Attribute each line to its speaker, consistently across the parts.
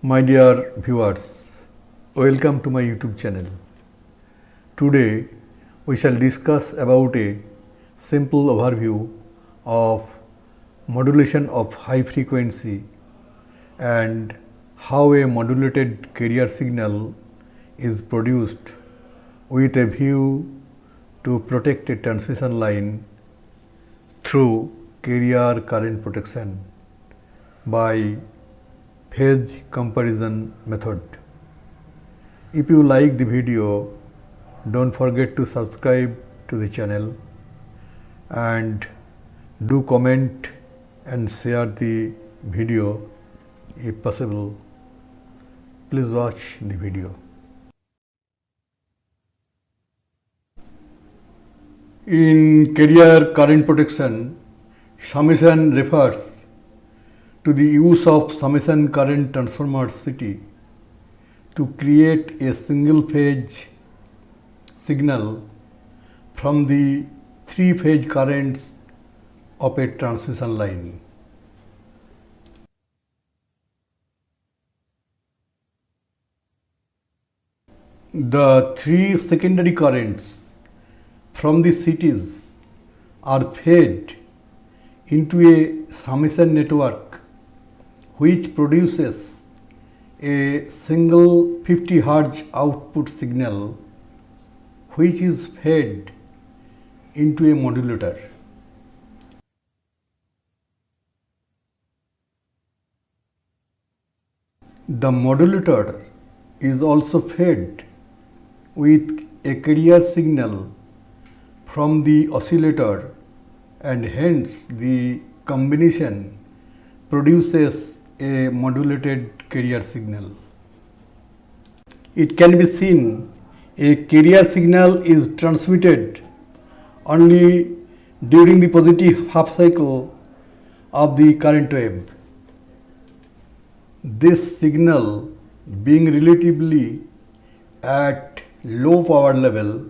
Speaker 1: My dear viewers, welcome to my YouTube channel. Today we shall discuss about a simple overview of modulation of high frequency and how a modulated carrier signal is produced with a view to protect a transmission line through carrier current protection by phase comparison method. If you like the video, don't forget to subscribe to the channel and do comment and share the video if possible. Please watch the video. In carrier current protection, summation refers to the use of summation current transformer CT to create a single phase signal from the three phase currents of a transmission line. The three secondary currents from the CTs are fed into a summation network which produces a single 50 Hz output signal which is fed into a modulator. The modulator is also fed with a carrier signal from the oscillator, and hence the combination produces a modulated carrier signal. It can be seen a carrier signal is transmitted only during the positive half cycle of the current wave. This signal, being relatively at low power level,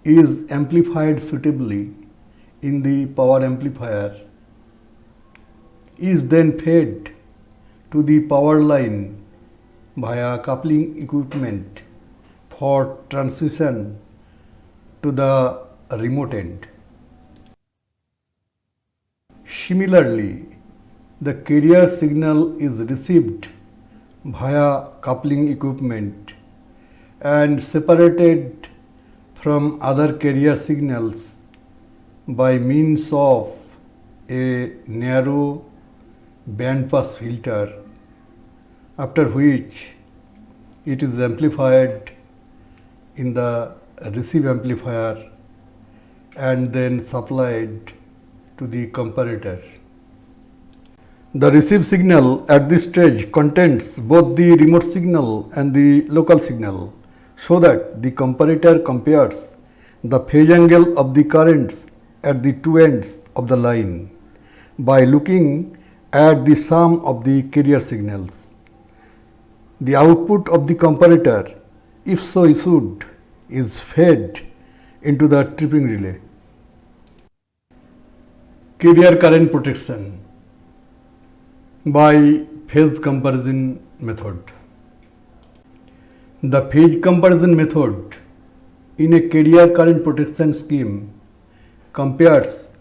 Speaker 1: is amplified suitably in the power amplifier, is then fed to the power line via coupling equipment for transmission to the remote end. Similarly, the carrier signal is received via coupling equipment and separated from other carrier signals by means of a narrow band pass filter, after which it is amplified in the receive amplifier and then supplied to the comparator. The receive signal at this stage contains both the remote signal and the local signal, so that the comparator compares the phase angle of the currents at the two ends of the line by looking at the sum of the carrier signals. The output of the comparator, if so issued, is fed into the tripping relay. Carrier current protection by phase comparison method. The phase comparison method in a carrier current protection scheme compares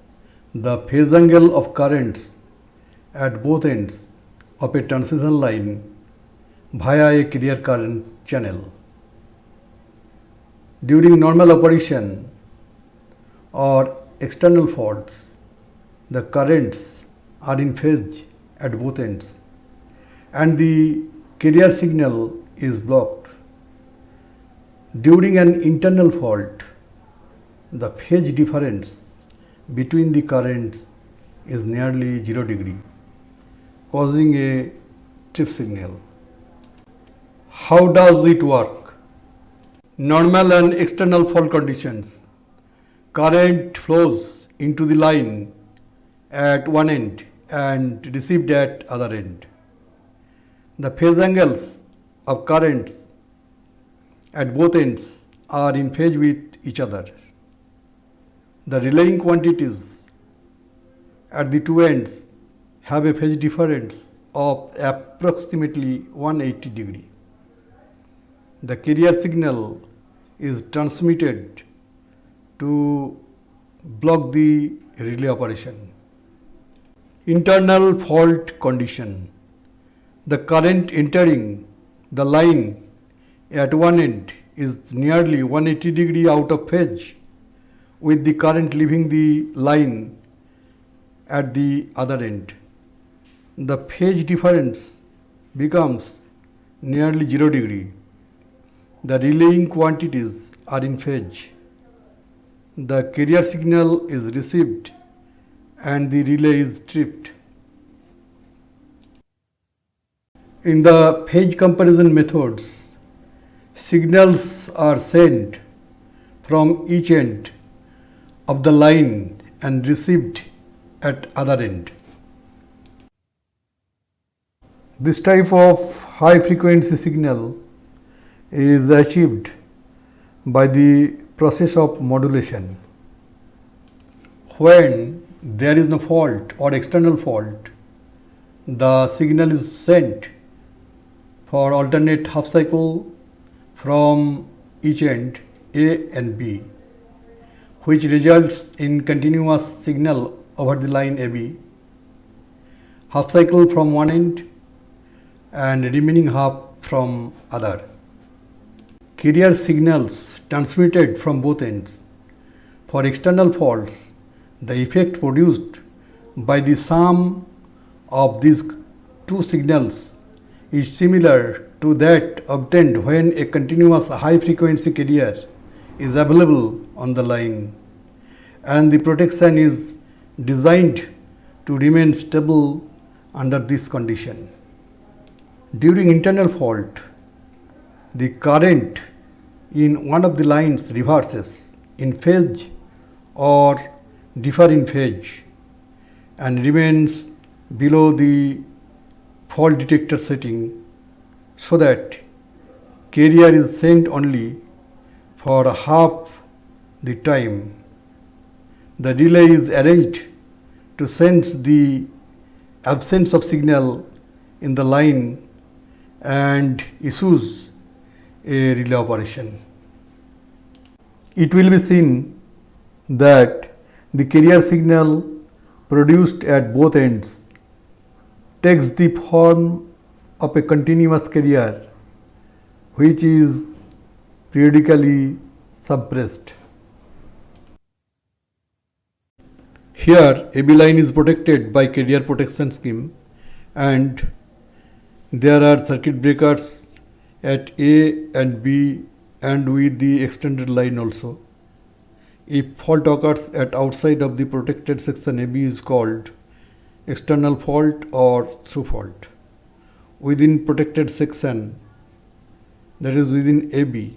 Speaker 1: the phase angle of currents at both ends of a transmission line via a carrier current channel. During normal operation or external faults, the currents are in phase at both ends and the carrier signal is blocked. During an internal fault, the phase difference between the currents is nearly 0 degree, causing a trip signal. How does it work? Normal and external fault conditions. Current flows into the line at one end and received at other end. The phase angles of currents at both ends are in phase with each other. The relaying quantities at the two ends have a phase difference of approximately 180 degree. The carrier signal is transmitted to block the relay operation. Internal fault condition. The current entering the line at one end is nearly 180 degree out of phase with the current leaving the line at the other end. The phase difference becomes nearly 0 degree. The relaying quantities are in phase. The carrier signal is received and the relay is tripped. In the phase comparison methods, signals are sent from each end of the line and received at other end. This type of high frequency signal is achieved by the process of modulation. When there is no fault or external fault, the signal is sent for alternate half cycle from each end A and B, which results in continuous signal over the line AB, half cycle from one end and remaining half from other. Carrier signals transmitted from both ends. For external faults, the effect produced by the sum of these two signals is similar to that obtained when a continuous high frequency carrier is available on the line, and the protection is designed to remain stable under this condition. During internal fault, the current in one of the lines reverses in phase or differ in phase and remains below the fault detector setting, so that carrier is sent only for half the time. The relay is arranged to sense the absence of signal in the line and issues a relay operation. It will be seen that the carrier signal produced at both ends takes the form of a continuous carrier which is periodically suppressed. Here AB line is protected by carrier protection scheme, and there are circuit breakers at A and B and with the extended line also. If fault occurs at outside of the protected section AB is called external fault or through fault. Within protected section, that is within AB,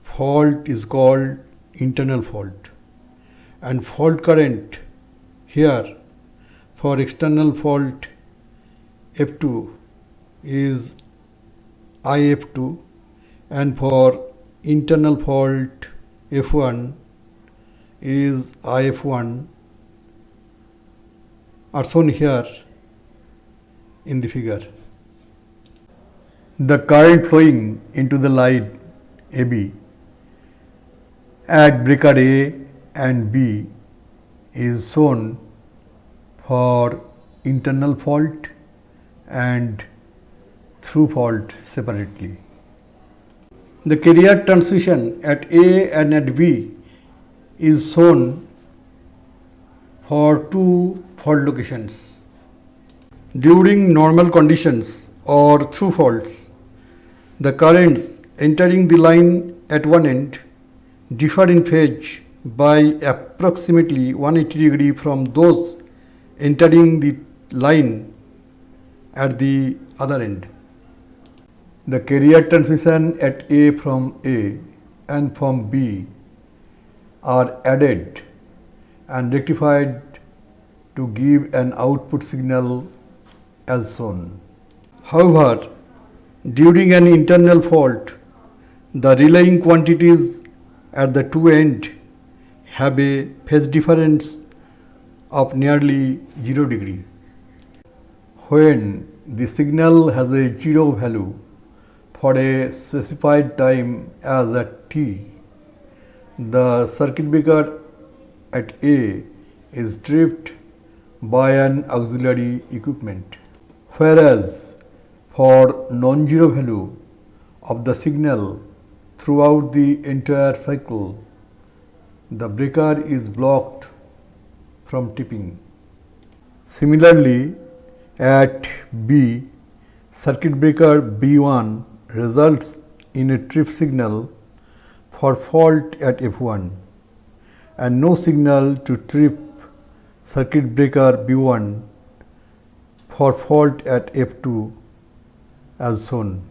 Speaker 1: fault is called internal fault, and fault current here for external fault F2 is IF2, and for internal fault F1 is IF1, are shown here in the figure. The current flowing into the line AB at breaker A and B is shown for internal fault and through fault separately. The carrier transmission at A and at B is shown for two fault locations. During normal conditions or through faults, the currents entering the line at one end differ in phase by approximately 180 degree from those entering the line at the other end. The carrier transmission at A from A and from B are added and rectified to give an output signal as shown. However, during an internal fault, the relaying quantities at the two ends have a phase difference of nearly 0 degree. When the signal has a zero value for a specified time as at t, the circuit breaker at A is tripped by an auxiliary equipment, whereas for non-zero value of the signal throughout the entire cycle, the breaker is blocked from tripping. Similarly, at B, circuit breaker B1 results in a trip signal for fault at F1 and no signal to trip circuit breaker B1 for fault at F2 as shown.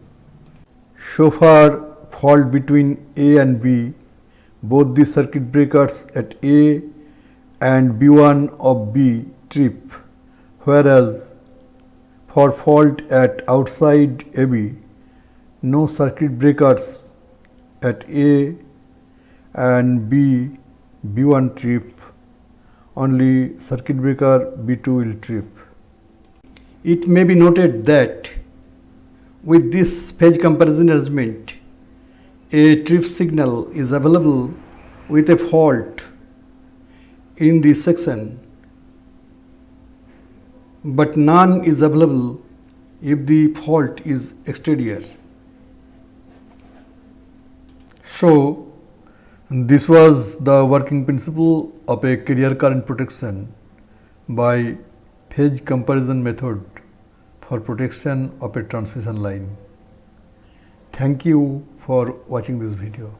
Speaker 1: So far, fault between A and B, both the circuit breakers at A and B1 of B trip, whereas for fault at outside AB, no circuit breakers at A and B B1 trip, only circuit breaker B2 will trip. It may be noted that with this phase comparison arrangement, a trip signal is available with a fault in the section, but none is available if the fault is exterior. So, this was the working principle of a carrier current protection by phase comparison method for protection of a transmission line. Thank you for watching this video.